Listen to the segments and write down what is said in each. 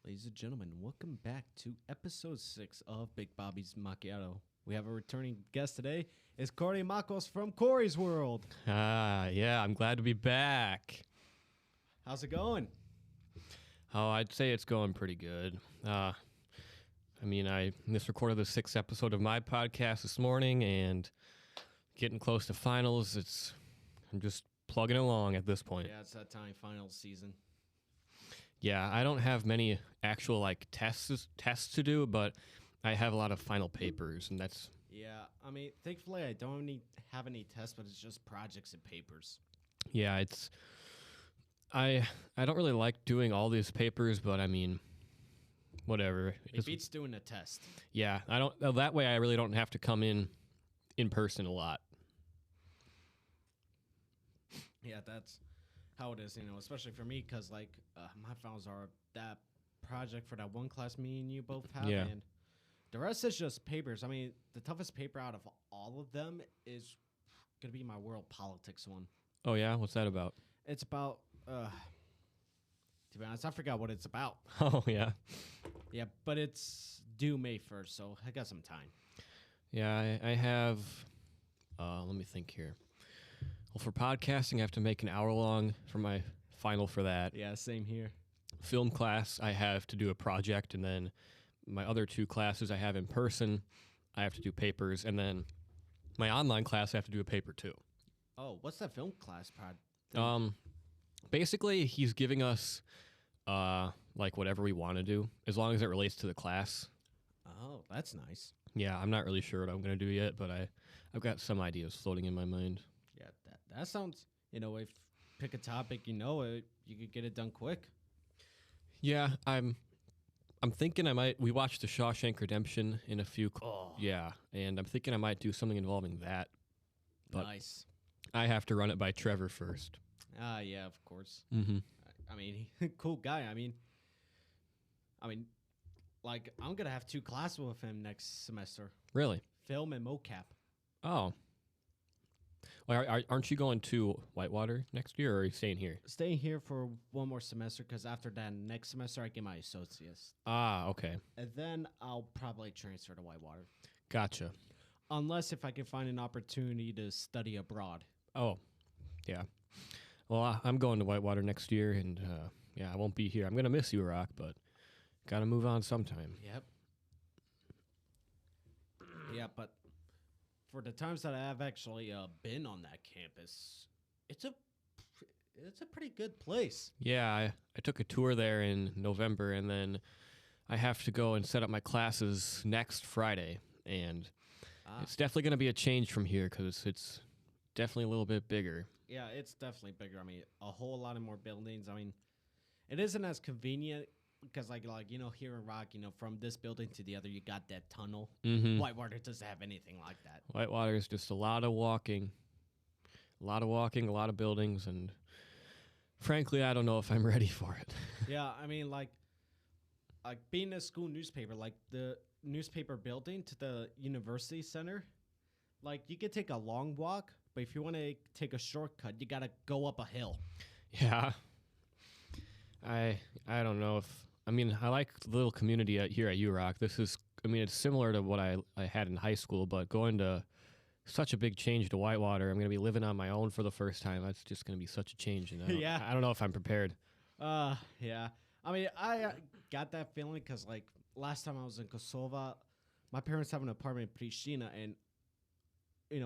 Ladies and gentlemen, welcome back to episode 6 of Big Babi's Macchiato. We have a returning guest today. It's Kory from Kory's World. Yeah, I'm glad to be back. How's it going? Oh, I'd say it's going pretty good. I just recorded the 6th episode of my podcast this morning and getting close to finals. I'm just plugging along at this point. Yeah, it's that time, finals season. Yeah, I don't have many actual tests to do, but I have a lot of final papers, and that's... Yeah, thankfully I don't have any tests, but it's just projects and papers. Yeah, I don't really like doing all these papers, but whatever. It beats doing a test. Yeah, that way I really don't have to come in person a lot. Yeah, that's how it is, especially for me, because my finals are that project for that one class me and you both have, Yeah. and the rest is just papers. The toughest paper out of all of them is going to be my world politics one. Oh, yeah? What's that about? It's about, to be honest, I forgot what it's about. Oh, yeah. Yeah, but it's due May 1st, so I got some time. Yeah, I have, let me think here. Well, for podcasting, I have to make an hour long for my final for that. Yeah, same here. Film class, I have to do a project, and then my other 2 classes I have in person, I have to do papers, and then my online class, I have to do a paper too. Oh, what's that film class Basically, he's giving us, whatever we want to do, as long as it relates to the class. Oh, that's nice. Yeah, I'm not really sure what I'm going to do yet, but I've got some ideas floating in my mind. Yeah, that sounds, if pick a topic, you could get it done quick. Yeah, I'm thinking we watched The Shawshank Redemption in a few... Yeah, and I'm thinking I might do something involving that. But nice. I have to run it by Trevor first. Yeah, of course. Mm-hmm. Cool guy. I'm going to have 2 classes with him next semester. Really? Film and mocap. Oh. Well, aren't you going to Whitewater next year, or are you staying here? Staying here for one more semester, because after that, next semester, I get my associates. Ah, okay. And then I'll probably transfer to Whitewater. Gotcha. Unless if I can find an opportunity to study abroad. Oh, yeah. Well, I'm going to Whitewater next year, and I won't be here. I'm going to miss you, Rock, but got to move on sometime. Yep. Yeah, but for the times that I have actually been on that campus, it's a pretty good place. Yeah, I took a tour there in November, and then I have to go and set up my classes next Friday, and it's definitely going to be a change from here because it's definitely a little bit bigger. Yeah, it's definitely bigger. A whole lot of more buildings. It isn't as convenient because, here in Rock, from this building to the other, you got that tunnel. Mm-hmm. Whitewater doesn't have anything like that. Whitewater is just a lot of walking, a lot of buildings, and frankly, I don't know if I'm ready for it. Yeah, being a school newspaper, the newspaper building to the university center, you could take a long walk, but if you want to take a shortcut, you got to go up a hill. Yeah. I don't know if... I like the little community here at URock. This is... it's similar to what I had in high school, but going to such a big change to Whitewater, I'm going to be living on my own for the first time. That's just going to be such a change. And Yeah. I don't know if I'm prepared. Yeah. I got that feeling because, last time I was in Kosovo, my parents have an apartment in Pristina, and,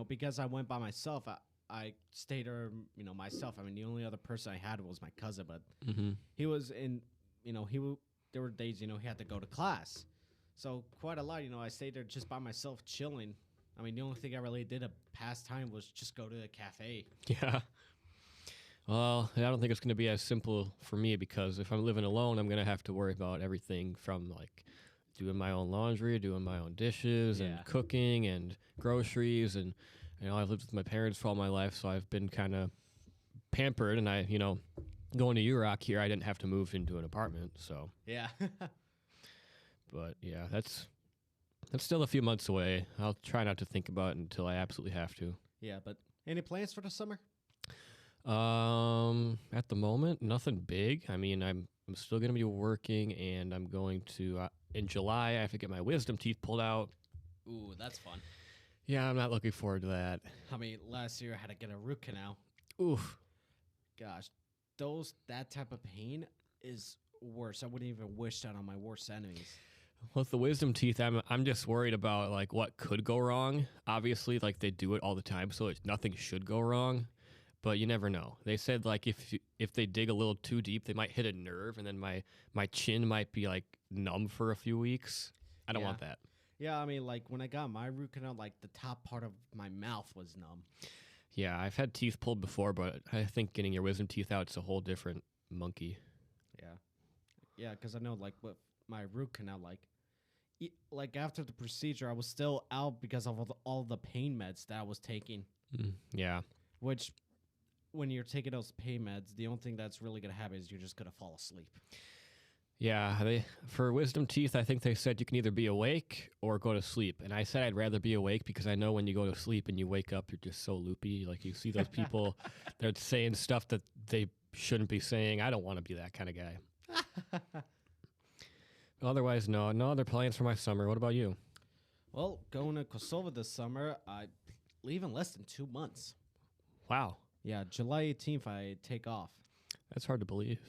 because I went by myself, I stayed there, myself. The only other person I had was my cousin, but Mm-hmm. he was in, there were days, he had to go to class. So quite a lot, I stayed there just by myself chilling. The only thing I really did to pass time was just go to a cafe. Yeah. Well, I don't think it's going to be as simple for me because if I'm living alone, I'm going to have to worry about everything from doing my own laundry, doing my own dishes, and cooking and groceries. And, I've lived with my parents for all my life, so I've been kind of pampered. And going to URock here, I didn't have to move into an apartment, so. Yeah. But, yeah, that's still a few months away. I'll try not to think about it until I absolutely have to. Yeah, but any plans for the summer? At the moment, nothing big. I mean, I'm still gonna be working, and I'm going to in July. I have to get my wisdom teeth pulled out. Ooh, that's fun. Yeah, I'm not looking forward to that. I mean, last year I had to get a root canal. Oof. Gosh, that type of pain is worse. I wouldn't even wish that on my worst enemies. With the wisdom teeth, I'm just worried about like what could go wrong. Obviously, like they do it all the time, so nothing should go wrong. But you never know. They said like if they dig a little too deep, they might hit a nerve, and then my chin might be like numb for a few weeks. I don't want that. Yeah, I mean, like when I got my root canal, like the top part of my mouth was numb. Yeah, I've had teeth pulled before, but I think getting your wisdom teeth out, it's a whole different monkey. Yeah, because I know like with my root canal, like after the procedure, I was still out because of all the pain meds that I was taking. Yeah. Which, when you're taking those pain meds, the only thing that's really gonna happen is you're just gonna fall asleep. Yeah, for wisdom teeth, I think they said you can either be awake or go to sleep. And I said I'd rather be awake because I know when you go to sleep and you wake up, you're just so loopy. Like you see those people, they're saying stuff that they shouldn't be saying. I don't want to be that kind of guy. Otherwise, no other plans for my summer. What about you? Well, going to Kosovo this summer, I leave in less than 2 months. Wow. Yeah, July 18th, I take off. That's hard to believe.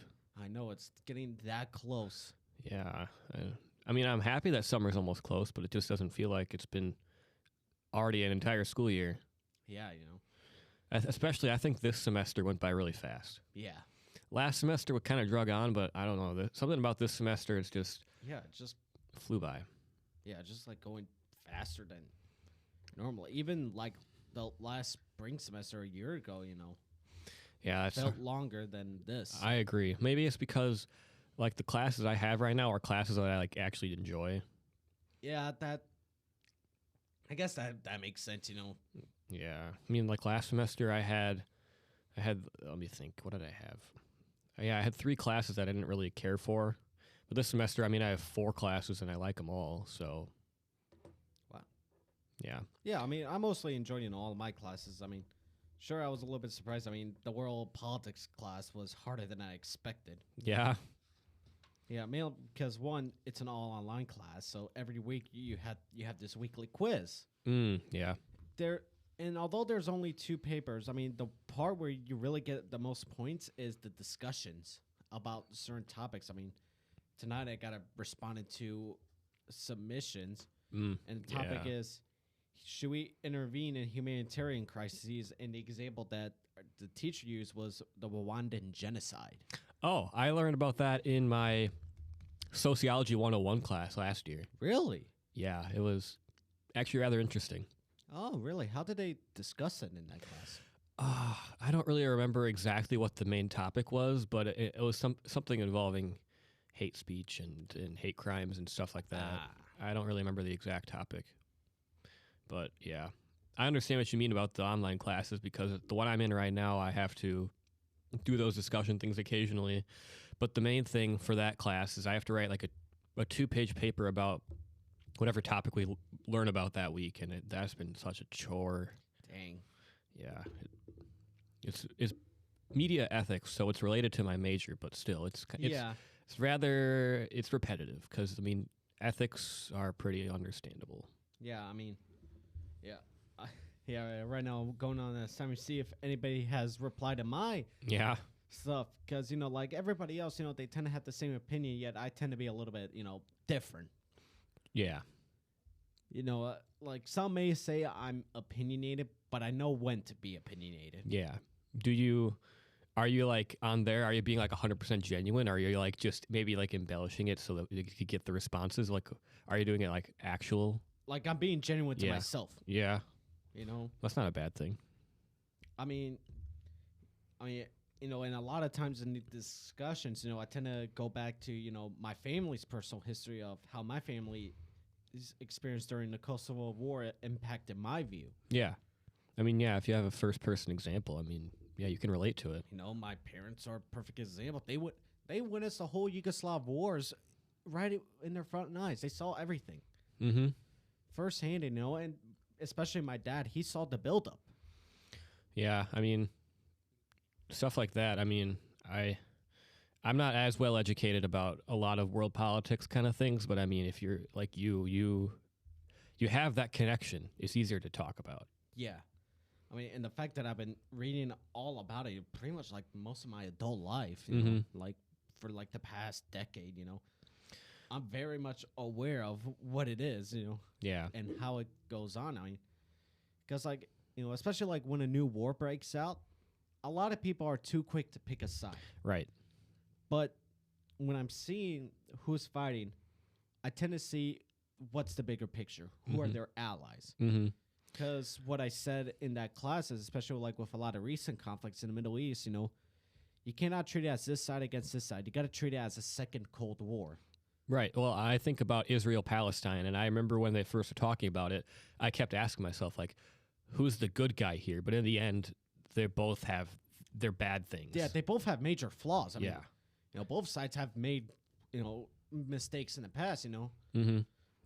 I know, it's getting that close. Yeah. I mean, I'm happy that summer's almost close, but it just doesn't feel like it's been already an entire school year. Yeah, you know. Especially, I think this semester went by really fast. Yeah. Last semester we kind of drug on, but I don't know. Something about this semester is just flew by. Yeah, just like going faster than normal. Even like the last spring semester a year ago, you know. Yeah, it felt longer than this. I agree. Maybe it's because like the classes I have right now are classes that I like actually enjoy. Yeah, I guess that makes sense, you know. Yeah. I mean, like last semester I had let me think. What did I have? Yeah, I had 3 classes that I didn't really care for. But this semester, I mean, I have 4 classes and I like them all, so wow. Yeah. Yeah, I mean, I'm mostly enjoying all of my classes. I mean, sure, I was a little bit surprised. I mean, the world politics class was harder than I expected. Yeah. Yeah, mainly because one, it's an all online class, so every week you have this weekly quiz. Yeah. And although there's only 2 papers, I mean, the part where you really get the most points is the discussions about certain topics. I mean, tonight I got responded to submissions, and the topic is, should we intervene in humanitarian crises? And the example that the teacher used was the Rwandan genocide. Oh, I learned about that in my Sociology 101 class last year. Really? Yeah, it was actually rather interesting. Oh, really? How did they discuss it in that class? I don't really remember exactly what the main topic was, but it was something involving hate speech and hate crimes and stuff like that. I don't really remember the exact topic. But yeah, I understand what you mean about the online classes because the one I'm in right now, I have to do those discussion things occasionally. But the main thing for that class is I have to write like a 2-page paper about whatever topic we learn about that week, and that's been such a chore. Dang. Yeah, it's media ethics, so it's related to my major, but still, it's repetitive because I mean ethics are pretty understandable. Yeah, I mean, right now I'm going on this time to see if anybody has replied to my stuff because you know, like everybody else, you know, they tend to have the same opinion, yet I tend to be a little bit, you know, different. Yeah. You know, like some may say I'm opinionated, but I know when to be opinionated. Yeah. Are you like on there? Are you being like 100% genuine? Or are you like just maybe like embellishing it so that you could get the responses? Like, are you doing it like actual? Like I'm being genuine to myself. Yeah. You know? That's not a bad thing. I mean, you know, and a lot of times in the discussions, you know, I tend to go back to, you know, my family's personal history of how my family experience during the Kosovo War impacted my view. Yeah. I mean, yeah, if you have a first-person example, I mean, yeah, you can relate to it. You know, my parents are a perfect example. They witnessed the whole Yugoslav wars right in their front eyes. They saw everything. Mm-hmm. Firsthand, you know, and especially my dad, he saw the buildup. Yeah, I mean, stuff like that. I mean, I'm not as well educated about a lot of world politics kind of things, but I mean, if you're like you have that connection, it's easier to talk about. Yeah. I mean, and the fact that I've been reading all about it pretty much like most of my adult life, you know, like for like the past decade, you know, I'm very much aware of what it is, you know, Yeah. and how it goes on. I mean, because like, you know, especially like when a new war breaks out, a lot of people are too quick to pick a side. Right. But when I'm seeing who's fighting, I tend to see what's the bigger picture. Who are their allies? Because what I said in that class is, especially like with a lot of recent conflicts in the Middle East, you know, you cannot treat it as this side against this side. You got to treat it as a second Cold War. Right. Well, I think about Israel-Palestine, and I remember when they first were talking about it, I kept asking myself, like, who's the good guy here? But in the end, they both have their bad things. Yeah, they both have major flaws. I mean, Yeah. you know, both sides have made, you know, mistakes in the past, you know. Mm-hmm.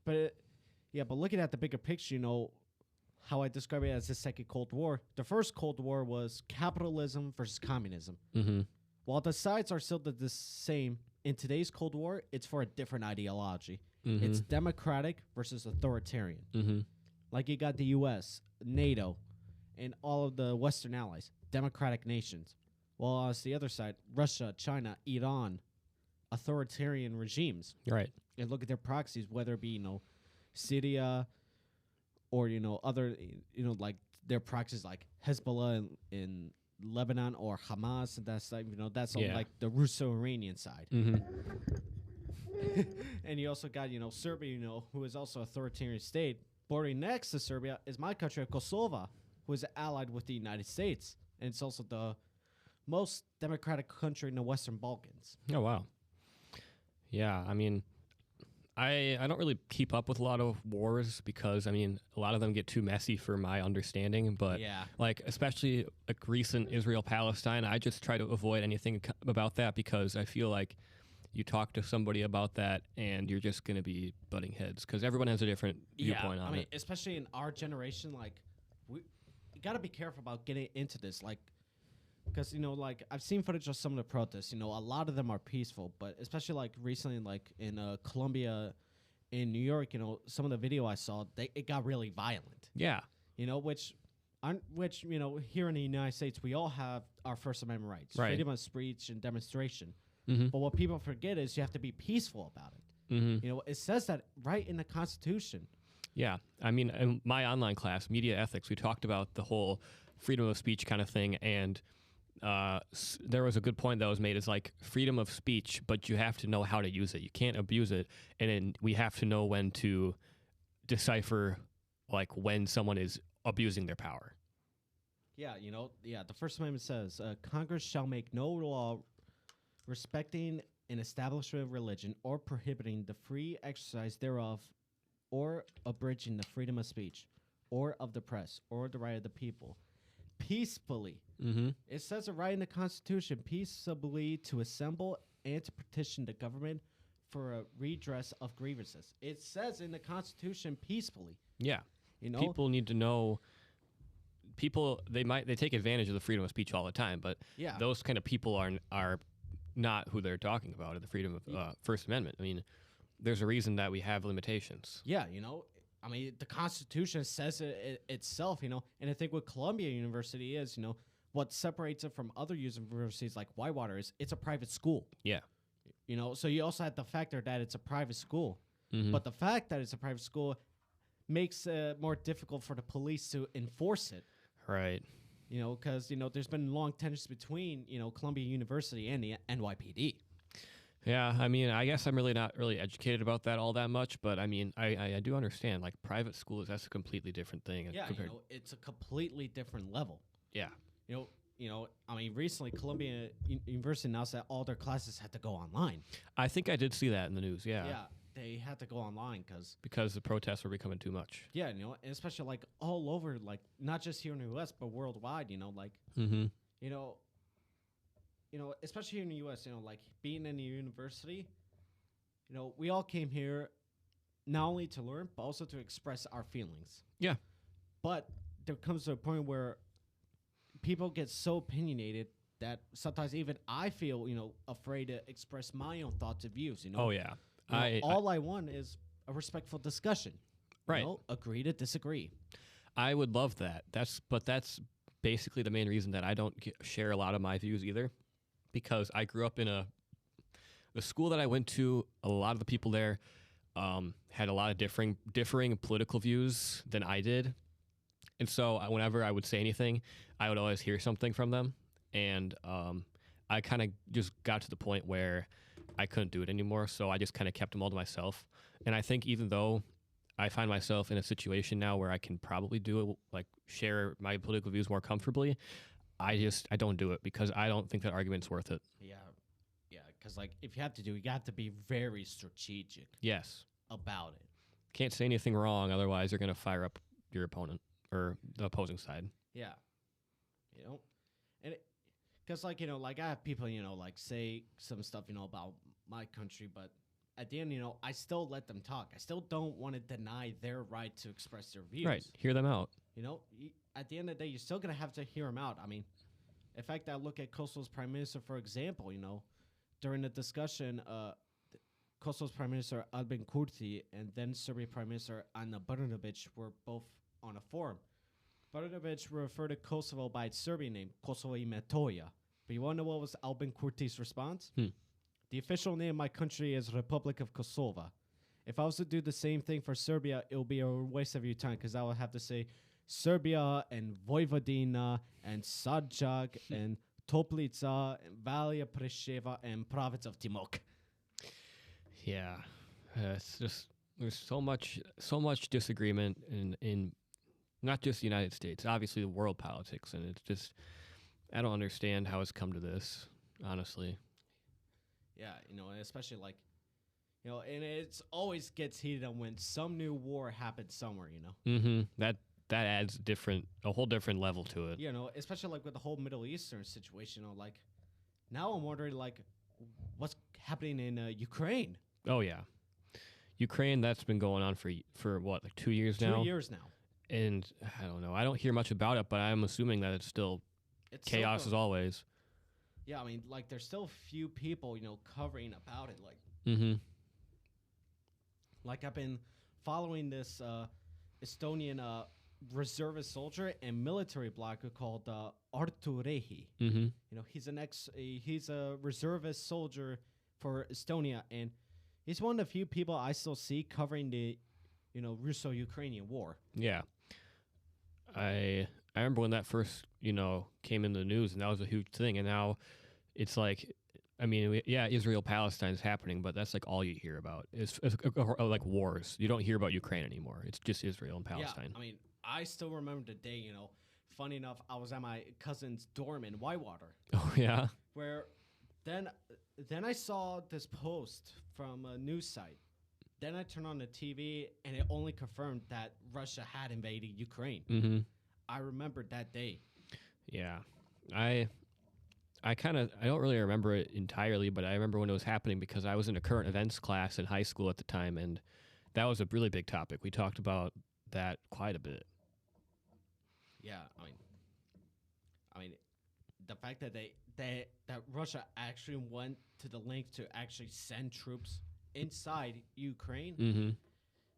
But but looking at the bigger picture, you know, how I describe it as the second Cold War. The first Cold War was capitalism versus communism. Mm-hmm. While the sides are still the same, in today's Cold War, it's for a different ideology. Mm-hmm. It's democratic versus authoritarian. Mm-hmm. Like you got the U.S., NATO, and all of the Western allies, democratic nations. While on the other side, Russia, China, Iran, authoritarian regimes. Right. And look at their proxies, whether it be, you know, Syria or, you know, other, you know, like their proxies like Hezbollah in Lebanon or Hamas, and that's like, you know, that's on like the Russo-Iranian side. Mm-hmm. And you also got, you know, Serbia, you know, who is also authoritarian state. Bordering next to Serbia is my country of Kosovo, who is allied with the United States. And it's also the most democratic country in the Western Balkans. Oh, wow. Yeah, I mean, I don't really keep up with a lot of wars because, I mean, a lot of them get too messy for my understanding. But, like, especially like recent Israel-Palestine, I just try to avoid anything about that because I feel like you talk to somebody about that and you're just going to be butting heads because everyone has a different viewpoint on it. I mean, especially in our generation, like, we got to be careful about getting into this, like, because, you know, like, I've seen footage of some of the protests. You know, a lot of them are peaceful, but especially, like, recently, like, in Colombia, in New York, you know, some of the video I saw, it got really violent. Yeah. You know, which, you know, here in the United States, we all have our First Amendment rights. Right. Freedom of speech and demonstration. Mm-hmm. But what people forget is you have to be peaceful about it. Mm-hmm. You know, it says that right in the Constitution. Yeah. I mean, in my online class, media ethics, we talked about the whole freedom of speech kind of thing, and there was a good point that was made is like freedom of speech, but you have to know how to use it. You can't abuse it. And then we have to know when to decipher, like, when someone is abusing their power. Yeah, you know, the First Amendment says Congress shall make no law respecting an establishment of religion or prohibiting the free exercise thereof or abridging the freedom of speech or of the press or the right of the people peacefully. Mm-hmm. It says it right in the Constitution, peaceably to assemble and to petition the government for a redress of grievances. It says in the Constitution peacefully. Yeah. You know, people need to know. People, they take advantage of the freedom of speech all the time, but those kind of people are not who they're talking about in the freedom of First Amendment. I mean, there's a reason that we have limitations. Yeah, you know, I mean, the Constitution says it itself, you know, and I think what Columbia University is, you know, what separates it from other universities like Whitewater is it's a private school. Yeah. You know, so you also have the factor that it's a private school. Mm-hmm. But the fact that it's a private school makes it more difficult for the police to enforce it. Right. You know, because, you know, there's been long tensions between, you know, Columbia University and the NYPD. Yeah, I mean, I guess I'm really not really educated about that all that much, but I mean, I do understand, like, private schools, that's a completely different thing. Yeah, you know, it's a completely different level. Yeah. You know, I mean, recently Columbia University announced that all their classes had to go online. I think I did see that in the news, yeah. Yeah, they had to go online because the protests were becoming too much. Yeah, you know, and especially, like, all over, like, not just here in the U.S., but worldwide, you know, like, mm-hmm. you know, especially here in the U.S., you know, like, being in a university, you know, we all came here not only to learn, but also to express our feelings. Yeah. But there comes to a point where people get so opinionated that sometimes even I feel, afraid to express my own thoughts and views. Oh yeah. All I want is a respectful discussion. Right. Agree to disagree. I would love that. That's basically the main reason that I don't share a lot of my views either, because I grew up in the school that I went to. A lot of the people there had a lot of differing political views than I did, and so whenever I would say anything, I would always hear something from them, and I kind of just got to the point where I couldn't do it anymore. So I just kind of kept them all to myself. And I think even though I find myself in a situation now where I can probably do it, like share my political views more comfortably, I don't do it because I don't think that argument's worth it. Yeah, because like if you have to do, you have to be very strategic. Yes. About it. Can't say anything wrong, otherwise you're gonna fire up your opponent or the opposing side. Yeah, and because like like I have people like say some stuff about my country, but at the end, I still let them talk. I still don't want to deny their right to express their views. Right, hear them out. At the end of the day, you're still gonna have to hear them out. I mean, in fact, I look at Kosovo's prime minister, for example. During the discussion, Kosovo's prime minister Albin Kurti and then Serbia prime minister Ana Brnabić were both on a forum. Brnabić referred to Kosovo by its Serbian name, Kosovo I Metohija. But you want to know what was Albin Kurti's response? The official name of my country is Republic of Kosovo. If I was to do the same thing for Serbia, it would be a waste of your time because I would have to say Serbia and Vojvodina and Sadjak and Toplica and Valley of Preševa and province of Timok. Yeah, it's just there's so much disagreement in not just the United States, obviously the world politics, and it's just I don't understand how it's come to this, honestly. Yeah, and especially like, and it's always gets heated up when some new war happens somewhere, Mm-hmm. That adds a whole different level to it. Especially like with the whole Middle Eastern situation, like now I'm wondering like what's happening in Ukraine. Oh yeah, Ukraine. That's been going on for what, like 2 years now. 2 years now. And I don't know. I don't hear much about it, but I'm assuming that it's chaos as always. Yeah, I mean, like there's still few people, covering about it. Like, like I've been following this Estonian reservist soldier and military blogger called Artur Rehi. Mm-hmm. He's a reservist soldier for Estonia, and he's one of the few people I still see covering the, Russo-Ukrainian war. Yeah. I remember when that first, came in the news, and that was a huge thing. And now it's like, I mean, Israel-Palestine's happening, but that's like all you hear about is like wars. You don't hear about Ukraine anymore. It's just Israel and Palestine. Yeah, I mean, I still remember the day, funny enough, I was at my cousin's dorm in Whitewater. Oh, yeah? Where then I saw this post from a news site. Then I turned on the TV, and it only confirmed that Russia had invaded Ukraine. Mm-hmm. I remembered that day. Yeah. I don't really remember it entirely, but I remember when it was happening because I was in a current events class in high school at the time, and that was a really big topic. We talked about that quite a bit. Yeah, I mean, the fact that that Russia actually went to the length to actually send troops inside Ukraine,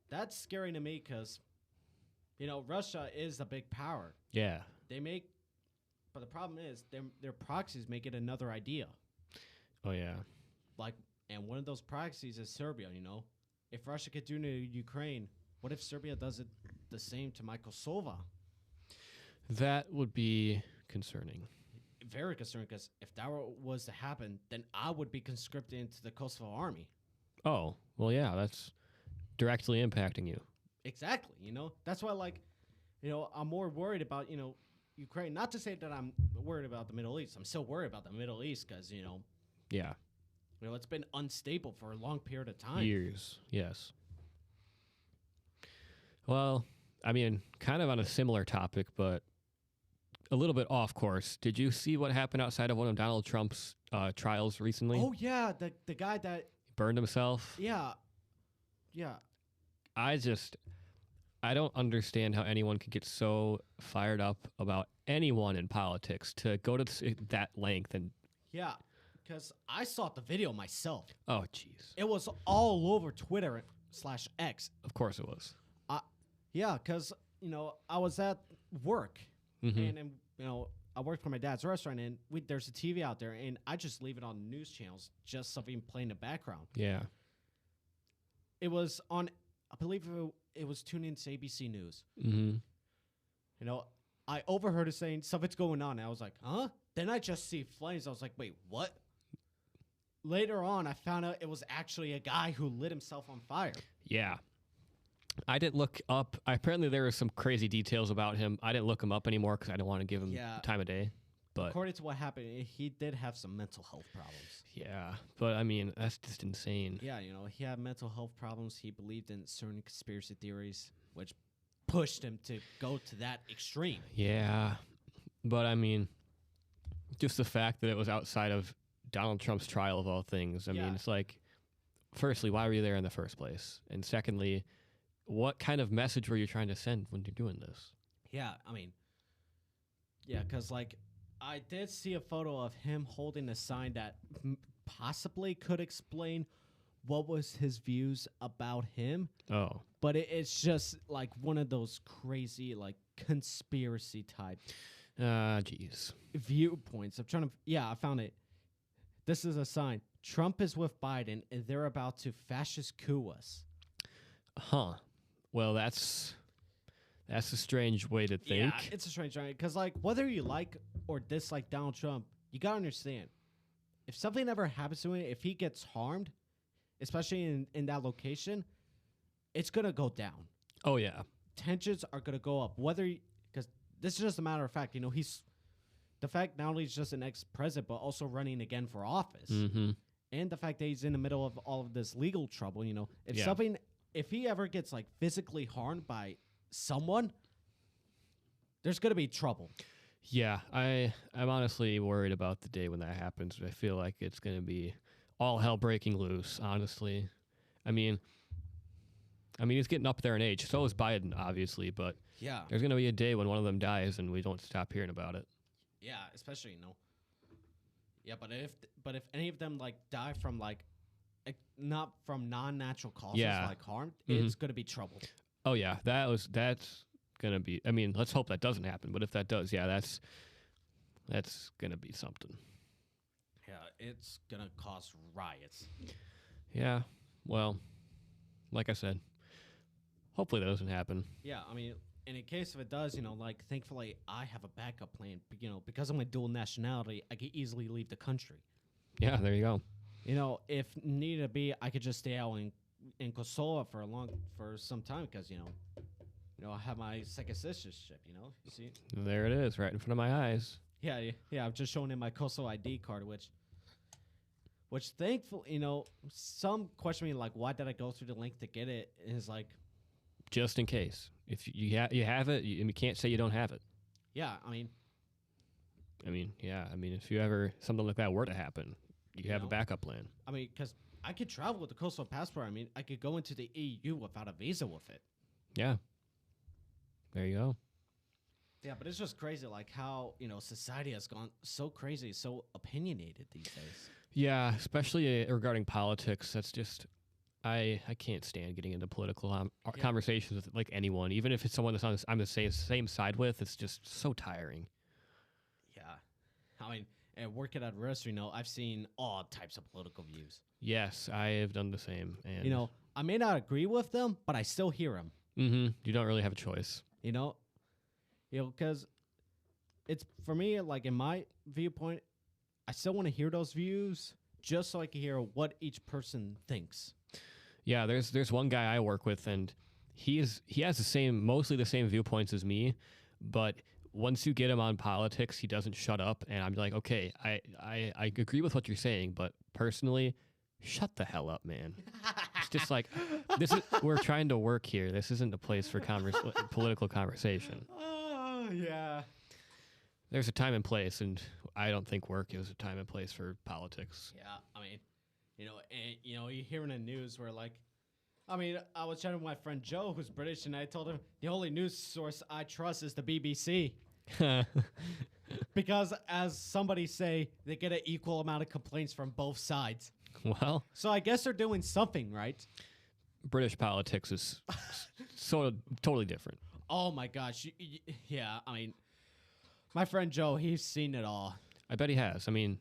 that's scary to me because, Russia is a big power. Yeah. But the problem is their proxies make it another idea. Oh, yeah. And one of those proxies is Serbia, If Russia could do it to Ukraine, what if Serbia does it the same to my Kosovo? That would be concerning. Very concerning, because if that was to happen, then I would be conscripted into the Kosovo army. Oh, well, yeah, that's directly impacting you. Exactly, That's why, I'm more worried about, Ukraine. Not to say that I'm worried about the Middle East. I'm still worried about the Middle East because, Yeah. It's been unstable for a long period of time. Years, yes. Well, I mean, kind of on a similar topic, but a little bit off course. Did you see what happened outside of one of Donald Trump's trials recently? Oh, yeah, the guy that burned himself. Yeah. I I don't understand how anyone could get so fired up about anyone in politics to go to that length. And Yeah, because I saw the video myself. oh, jeez. It was all over Twitter / X. Of course it was. Yeah, because, I was at work, Mm-hmm. and I worked for my dad's restaurant, and there's a TV out there, and I just leave it on the news channels, just something playing in the background. Yeah. It was on, I believe it was tuned into ABC News. Mm-hmm. I overheard it saying something's going on, and I was like, huh? Then I just see flames. I was like, wait, what? Later on, I found out it was actually a guy who lit himself on fire. Yeah. I didn't look up. Apparently, there were some crazy details about him. I didn't look him up anymore because I didn't want to give him time of day. But according to what happened, he did have some mental health problems. Yeah, but I mean, that's just insane. Yeah, he had mental health problems. He believed in certain conspiracy theories, which pushed him to go to that extreme. Yeah, but I mean, just the fact that it was outside of Donald Trump's trial of all things. I mean, it's like, firstly, why were you there in the first place? And secondly, what kind of message were you trying to send when you're doing this? Yeah, I mean, because, I did see a photo of him holding a sign that possibly could explain what was his views about him. Oh. But it's just, one of those crazy, conspiracy type jeez. viewpoints. I found it. This is a sign. Trump is with Biden, and they're about to fascist coup us. Huh. Well, that's a strange way to think. Yeah, it's a strange way. Because, whether you like or dislike Donald Trump, you got to understand, if something ever happens to him, if he gets harmed, especially in that location, it's going to go down. Oh, yeah. Tensions are going to go up. Because this is just a matter of fact. He's the fact not only is just an ex-president, but also running again for office. Mm-hmm. And the fact that he's in the middle of all of this legal trouble, if he ever gets physically harmed by someone, there's going to be trouble. Yeah, I'm honestly worried about the day when that happens. I feel like it's going to be all hell breaking loose, honestly. I mean, he's getting up there in age. So is Biden, obviously, but there's going to be a day when one of them dies and we don't stop hearing about it. Yeah, especially, Yeah, but if any of them die from not from non-natural causes harm, it's going to be trouble. Oh yeah, that's gonna be. I mean, let's hope that doesn't happen. But if that does, that's gonna be something. Yeah, it's gonna cause riots. Yeah, well, like I said, hopefully that doesn't happen. Yeah, I mean, in case if it does, thankfully I have a backup plan. Because I'm a dual nationality, I could easily leave the country. Yeah, there you go. If needed to be, I could just stay out in Kosovo for some time because I have my second citizenship. You see, there it is, right in front of my eyes. Yeah. I'm just showing him my Kosovo ID card, which thankfully, some question me why did I go through the link to get it? And it's just in case if you have it, you can't say you don't have it. Yeah, I mean, if you ever something like that were to happen, you have a backup plan. I mean, because I could travel with the Kosovo passport. I mean, I could go into the EU without a visa with it. Yeah. There you go. Yeah, but it's just crazy, how society has gone so crazy, so opinionated these days. Yeah, especially regarding politics. That's just I can't stand getting into political conversations with anyone, even if it's someone that's I'm the same side with. It's just so tiring. Yeah, I mean. And working at a restaurant, I've seen all types of political views. Yes, I have done the same. And I may not agree with them, but I still hear them. Mm-hmm. You don't really have a choice. Because it's for me, in my viewpoint, I still want to hear those views just so I can hear what each person thinks. Yeah, there's one guy I work with, and he has mostly the same viewpoints as me, but once you get him on politics, he doesn't shut up, and I'm like, okay, I agree with what you're saying, but personally, shut the hell up, man. It's just we're trying to work here. This isn't a place for political conversation. Oh, yeah. There's a time and place, and I don't think work is a time and place for politics. Yeah, I mean, you hear in the news where I mean, I was chatting with my friend Joe, who's British, and I told him the only news source I trust is the BBC. Because, as somebody say, they get an equal amount of complaints from both sides. Well, So I guess they're doing something, right? British politics is totally different. Oh my gosh. Yeah, I mean, my friend Joe, he's seen it all. I bet he has. I mean,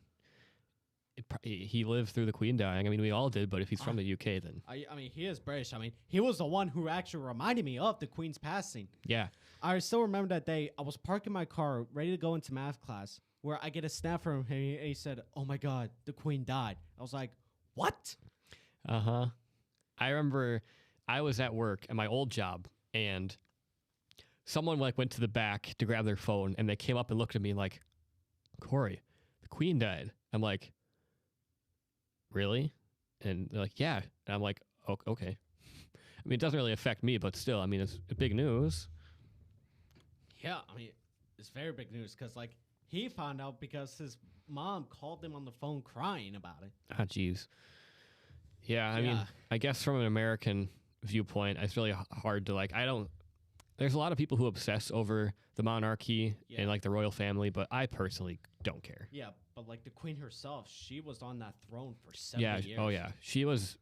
he lived through the Queen dying. I mean, we all did, but if he's from the UK, then... I mean, he is British. I mean, he was the one who actually reminded me of the Queen's passing. Yeah. I still remember that day. I was parking my car, ready to go into math class, where I get a snap from him, and he said, "Oh my God, the Queen died." I was like, "What?" Uh-huh. I remember I was at work at my old job, and someone went to the back to grab their phone, and they came up and looked at me like, "Kory, the Queen died." I'm like, "Really?" And they're like, "Yeah." And I'm like, okay. I mean, it doesn't really affect me, but still, I mean, it's big news. Yeah, I mean, it's very big news because, like, he found out because his mom called him on the phone crying about it. Ah, jeez. Yeah, I mean, I guess from an American viewpoint, it's really hard to, there's a lot of people who obsess over the monarchy and, the royal family, but I personally don't care. Yeah, but, the Queen herself, she was on that throne for 7 years. Oh, yeah. She was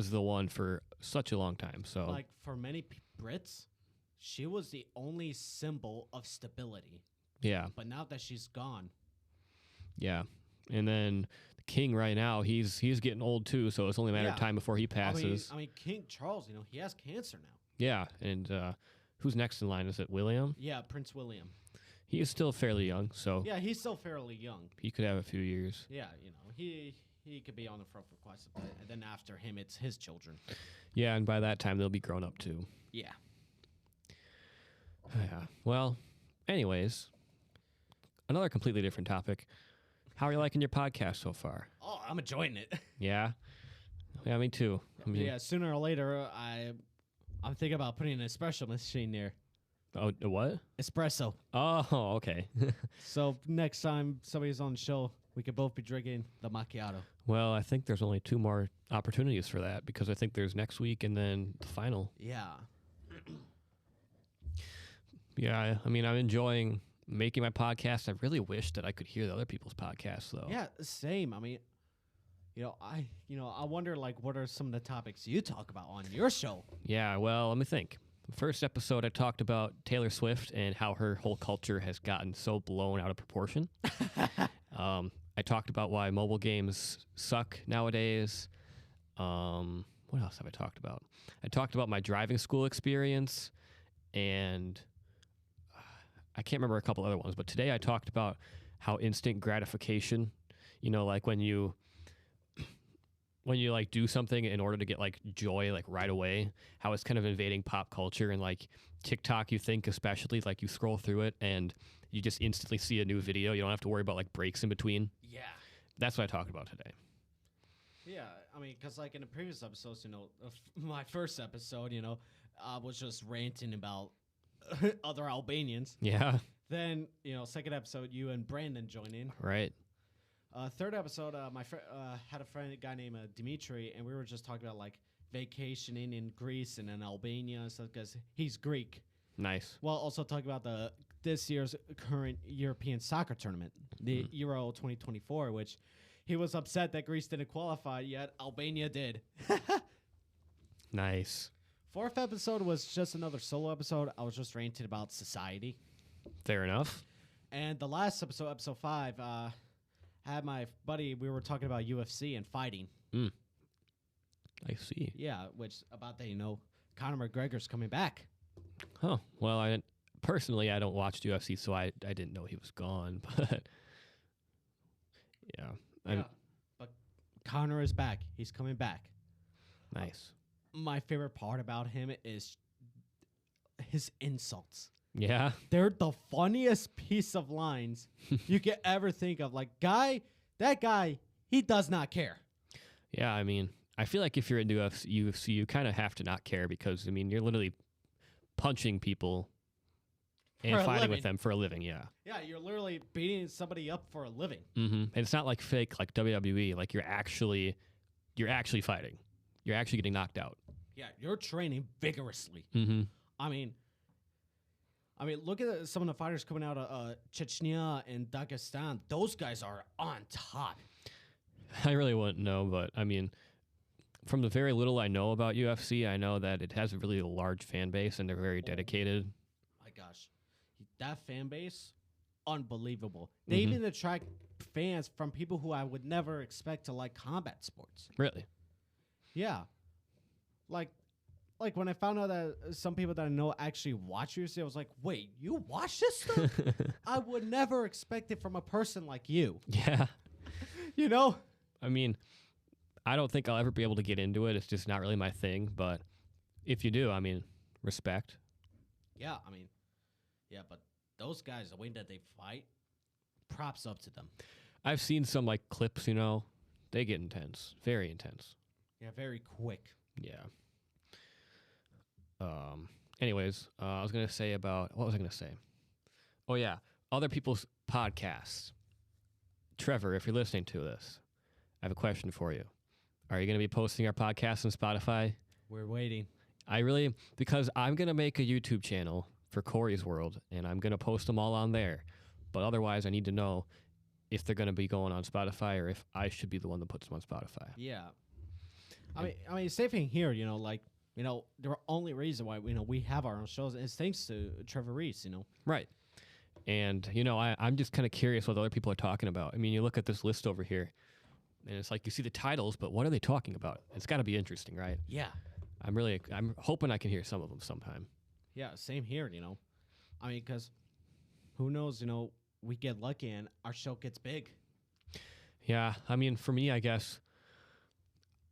the one for such a long time, so... For many Brits, she was the only symbol of stability. Yeah. But now that she's gone. Yeah. And then the king right now, he's getting old too, so it's only a matter of time before he passes. I mean, King Charles, he has cancer now. Yeah, and who's next in line? Is it William? Yeah, Prince William. He is still fairly young, so... Yeah, he's still fairly young. He could have a few years. Yeah, he could be on the front for quite some time. And then after him, it's his children. Yeah, and by that time, they'll be grown up too. Yeah. Yeah. Well, anyways, another completely different topic. How are you liking your podcast so far? Oh, I'm enjoying it. Yeah? Yeah, me too. I mean, yeah, sooner or later, I'm thinking about putting an espresso machine there. Oh, what? Espresso. Oh, okay. So next time somebody's on the show, we could both be drinking the macchiato. Well, I think there's only 2 more opportunities for that because I think there's next week and then the final. Yeah. Yeah, I mean, I'm enjoying making my podcast. I really wish that I could hear the other people's podcasts, though. Yeah, same. I mean, I wonder, what are some of the topics you talk about on your show? Yeah, well, let me think. The first episode, I talked about Taylor Swift and how her whole culture has gotten so blown out of proportion. I talked about why mobile games suck nowadays. What else have I talked about? I talked about my driving school experience, and I can't remember a couple other ones. But today I talked about how instant gratification, when you do something in order to get joy right away, how it's kind of invading pop culture, and TikTok, you think especially, you scroll through it and you just instantly see a new video. You don't have to worry about breaks in between. Yeah. That's what I talked about today. Yeah, I mean, because in the previous episodes, my first episode, I was just ranting about other Albanians. Yeah. Then, second episode, you and Brandon join in. Right. Third episode, my friend had a guy named Dimitri, and we were just talking about vacationing in Greece and in Albania and stuff because he's Greek. Nice. Well, also talking about this year's current European soccer tournament, the Euro 2024, which he was upset that Greece didn't qualify, yet Albania did. Nice. Fourth episode was just another solo episode. I was just ranting about society. Fair enough. And the last episode, episode 5, had my buddy, we were talking about UFC and fighting. I see. Yeah, which about that, Conor McGregor's coming back. Oh, well, I don't watch UFC, so I didn't know he was gone, but yeah. But Conor is back. He's coming back. Nice. My favorite part about him is his insults. Yeah. They're the funniest piece of lines you could ever think of. That guy, he does not care. Yeah, I mean, I feel like if you're into UFC, you kind of have to not care because, I mean, you're literally punching people and fighting with them for a living, yeah. Yeah, you're literally beating somebody up for a living. Mm-hmm. And it's not like fake, like WWE. You're actually fighting. You're actually getting knocked out. Yeah, you're training vigorously. Mm-hmm. I mean, look at some of the fighters coming out of Chechnya and Dagestan. Those guys are on top. I really wouldn't know, but I mean, from the very little I know about UFC, I know that it has a really large fan base and they're very dedicated. My gosh, that fan base, unbelievable. They even attract fans from people who I would never expect to like combat sports. Really? Yeah. Like when I found out that some people that I know actually watch UFC, I was like, wait, you watch this stuff? I would never expect it from a person like you. Yeah. You know? I mean, I don't think I'll ever be able to get into it. It's just not really my thing. But if you do, I mean, respect. Yeah, but those guys, the way that they fight, props up to them. I've seen some like clips, they get intense, very intense. Yeah, very quick. Yeah. Anyways, I was gonna say what was I gonna say? Oh yeah, other people's podcasts. Trevor, if you're listening to this, I have a question for you. Are you gonna be posting our podcast on Spotify? We're waiting. Because I'm gonna make a YouTube channel for Kory's World, and I'm gonna post them all on there. But otherwise, I need to know if they're gonna be going on Spotify or if I should be the one that puts them on Spotify. Yeah. I mean, same thing here. The only reason why we have our own shows is thanks to Trevor Reese. Right. And I'm just kind of curious what other people are talking about. I mean, you look at this list over here, and it's like you see the titles, but what are they talking about? It's got to be interesting, right? Yeah. I'm hoping I can hear some of them sometime. Yeah, same here. I mean, because who knows? We get lucky and our show gets big. Yeah, I mean, for me, I guess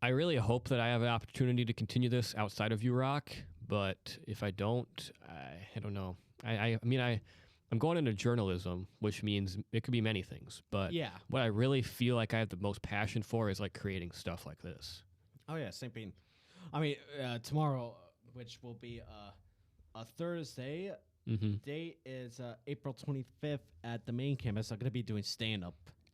I really hope that I have an opportunity to continue this outside of U-Rock, but if I don't, I don't know. I'm going into journalism, which means it could be many things, but yeah, what I really feel like I have the most passion for is like creating stuff like this. Oh yeah, same thing. I mean, tomorrow, which will be a Thursday, date is April 25th at the main campus. I'm going to be doing stand-up.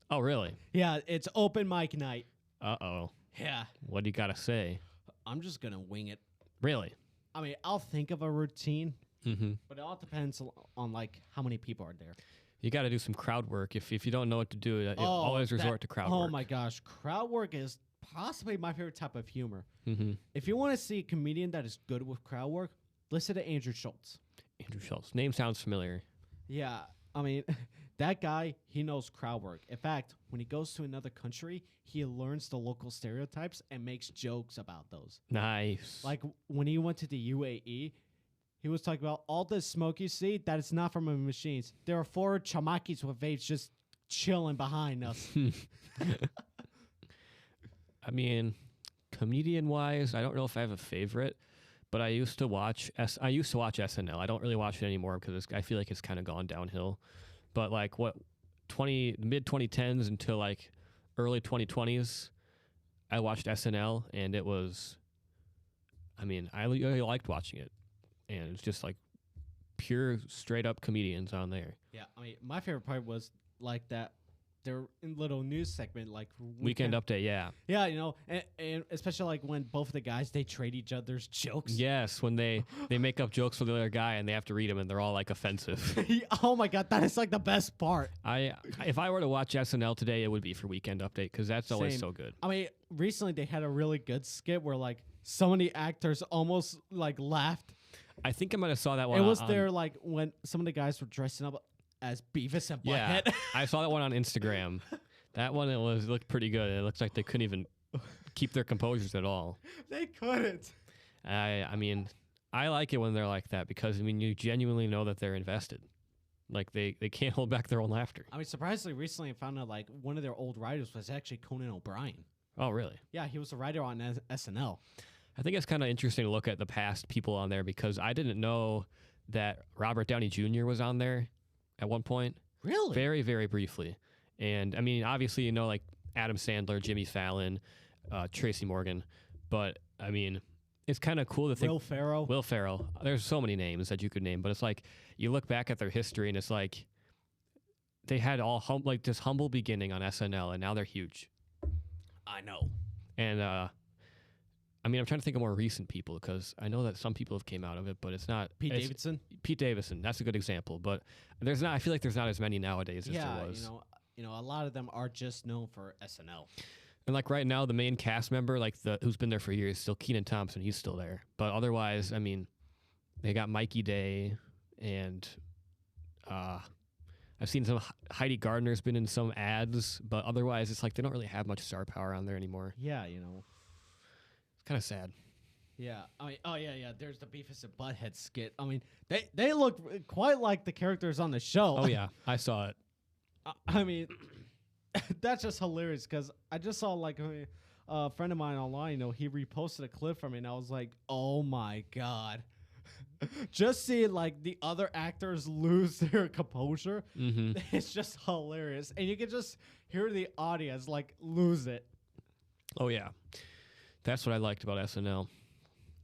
Oh, really? Yeah, it's open mic night. Uh-oh. Yeah. What do you got to say? I'm just going to wing it. Really? I mean, I'll think of a routine, mm-hmm. but it all depends on, like, how many people are there. You got to do some crowd work. If you don't know what to do, you always resort to crowd work. Oh, my gosh. Crowd work is possibly my favorite type of humor. Mm-hmm. If you want to see a comedian that is good with crowd work, listen to Andrew Schultz. Andrew Schultz. Name sounds familiar. Yeah. I mean, that guy, he knows crowd work. In fact, when he goes to another country, he learns the local stereotypes and makes jokes about those. Nice. Like when he went to the UAE, he was talking about all the smoke you see, that is not from the machines. There are 4 chamakis with vapes just chilling behind us. I mean, comedian-wise, I don't know if I have a favorite, but I used to watch SNL. I don't really watch it anymore because I feel like it's kind of gone downhill. But like mid 2010s until like early 2020s, I watched SNL, and it was, I mean, I really liked watching it, and it's just like pure straight up comedians on there. Yeah, I mean, my favorite part was like that. They're in little news segment like Weekend Update, yeah. Yeah, and especially like when both of the guys, they trade each other's jokes. Yes, when they make up jokes for the other guy and they have to read them and they're all like offensive. Oh my God, that is like the best part. If I were to watch SNL today, it would be for Weekend Update because that's always so good. I mean, recently they had a really good skit where like so many actors almost like laughed. I think I might have saw that one. It was there like when some of the guys were dressing up as Beavis and Butthead. Yeah, I saw that one on Instagram. That one, it looked pretty good. It looks like they couldn't even keep their composures at all. They couldn't. I mean, I like it when they're like that because, I mean, you genuinely know that they're invested. Like, they can't hold back their own laughter. I mean, surprisingly, recently I found out, like, one of their old writers was actually Conan O'Brien. Oh, really? Yeah, he was a writer on SNL. I think it's kind of interesting to look at the past people on there because I didn't know that Robert Downey Jr. was on there at one point. Really? Very, very briefly. And, I mean, obviously, like Adam Sandler, Jimmy Fallon, Tracy Morgan. But, I mean, it's kind of cool to think. Will Ferrell. There's so many names that you could name. But it's like, you look back at their history, and it's like, they had all like this humble beginning on SNL, and now they're huge. I know. And I mean, I'm trying to think of more recent people because I know that some people have came out of it, but it's not Pete Davidson. Pete Davidson, that's a good example, but there's not. I feel like there's not as many nowadays as there was. A lot of them are just known for SNL. And like right now, the main cast member, like who's been there for years, still Kenan Thompson. He's still there, but otherwise, I mean, they got Mikey Day, and I've seen some Heidi Gardner's been in some ads, but otherwise, it's like they don't really have much star power on there anymore. Yeah, it's kind of sad. Yeah, I mean, yeah. There's the Beavis and Butthead skit. I mean, they look quite like the characters on the show. Oh yeah, I saw it. I mean, that's just hilarious because I just saw like a friend of mine online. He reposted a clip from it, and I was like, oh my god. Just seeing like the other actors lose their composure, it's just hilarious, and you can just hear the audience like lose it. Oh yeah, that's what I liked about SNL.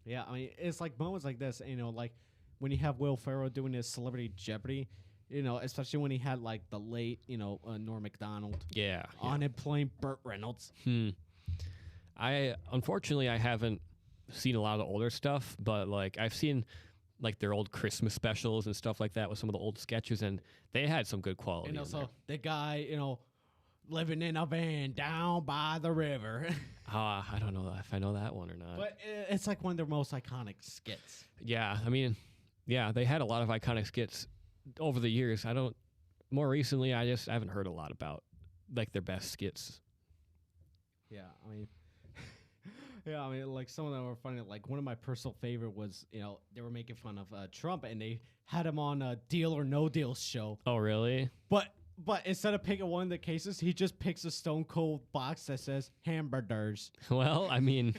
Yeah, I mean, it's like moments like this, like when you have Will Ferrell doing his Celebrity Jeopardy, especially when he had like the late, Norm Macdonald, on it playing Burt Reynolds. Unfortunately I haven't seen a lot of the older stuff, but like I've seen like their old Christmas specials and stuff like that with some of the old sketches, and they had some good quality. And also the guy, living in a van down by the river. I don't know if I know that one or not. But it's like one of their most iconic skits. Yeah, I mean, yeah, they had a lot of iconic skits over the years. More recently, I haven't heard a lot about like their best skits. Yeah, I mean, like some of them were funny. Like one of my personal favorite was, they were making fun of Trump, and they had him on a Deal or No Deal show. Oh, really? But instead of picking one of the cases, he just picks a Stone Cold box that says hamburgers. Well, I mean,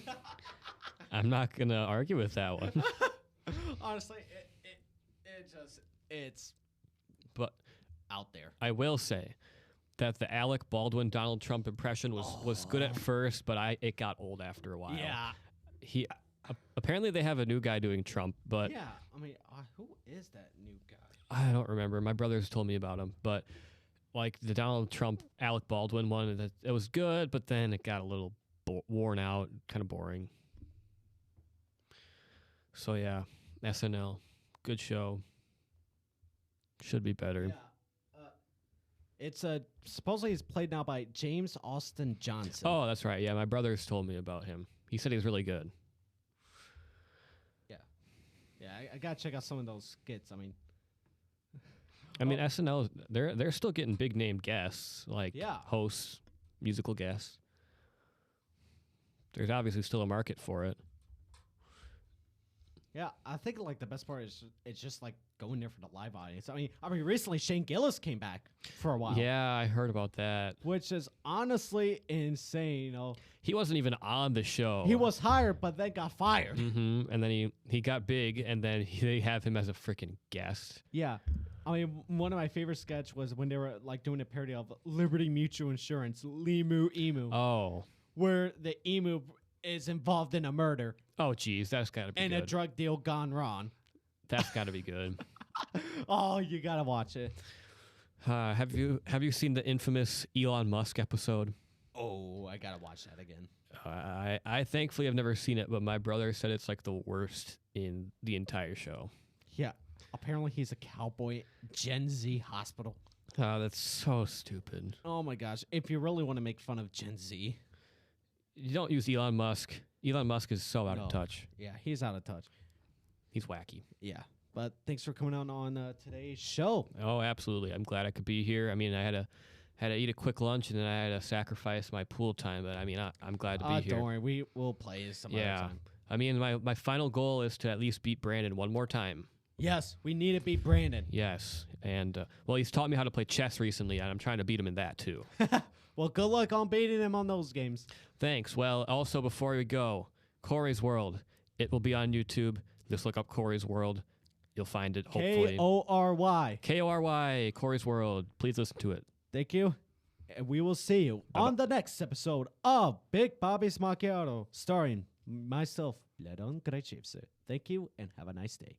I'm not gonna argue with that one. Honestly, it's but out there. I will say that the Alec Baldwin Donald Trump impression was good at first, but it got old after a while. Yeah. Apparently they have a new guy doing Trump, but yeah, I mean, who is that new guy? I don't remember. My brothers told me about him, but like the Donald Trump Alec Baldwin one, it was good, but then it got a little worn out, kind of boring. So yeah, SNL, good show. Should be better. Yeah. It's supposedly it's played now by James Austin Johnson. Oh, that's right. Yeah, my brothers told me about him. He said he was really good. Yeah, I gotta check out some of those skits. I mean, SNL, they're still getting big name guests, like hosts, musical guests. There's obviously still a market for it. Yeah, I think like the best part is it's just like going there for the live audience. I mean, recently Shane Gillis came back for a while. Yeah, I heard about that. Which is honestly insane. He wasn't even on the show. He was hired, but then got fired. And then he got big, and then they have him as a freaking guest. Yeah. I mean, one of my favorite sketch was when they were like doing a parody of Liberty Mutual Insurance, Limu Emu. Oh. Where the emu is involved in a murder. Oh, geez, that's gotta be and good. A drug deal gone wrong. That's gotta be good. Oh, you gotta watch it. Have you seen the infamous Elon Musk episode? Oh, I gotta watch that again. I thankfully have never seen it, but my brother said it's like the worst in the entire show. Yeah, apparently he's a cowboy. Gen Z hospital. That's so stupid. Oh my gosh! If you really want to make fun of Gen Z, you don't use Elon Musk. Elon Musk is so out of touch. Yeah, he's out of touch. He's wacky. Yeah. But thanks for coming on today's show. Oh, absolutely. I'm glad I could be here. I mean, I had to eat a quick lunch, and then I had to sacrifice my pool time. But I mean, I'm glad to be here. Don't worry. We will play some other time. I mean, my final goal is to at least beat Brandon one more time. Yes, we need to beat Brandon. Yes. And, well, he's taught me how to play chess recently, and I'm trying to beat him in that, too. Well, good luck on beating him on those games. Thanks. Well, also, before we go, Kory's World. It will be on YouTube. Just look up Kory's World. You'll find it, hopefully. Kory. Kory, Kory's World. Please listen to it. Thank you. And we will see you on the next episode of Big Babi's Macchiato, starring myself, Ledon Grechivse. Thank you, and have a nice day.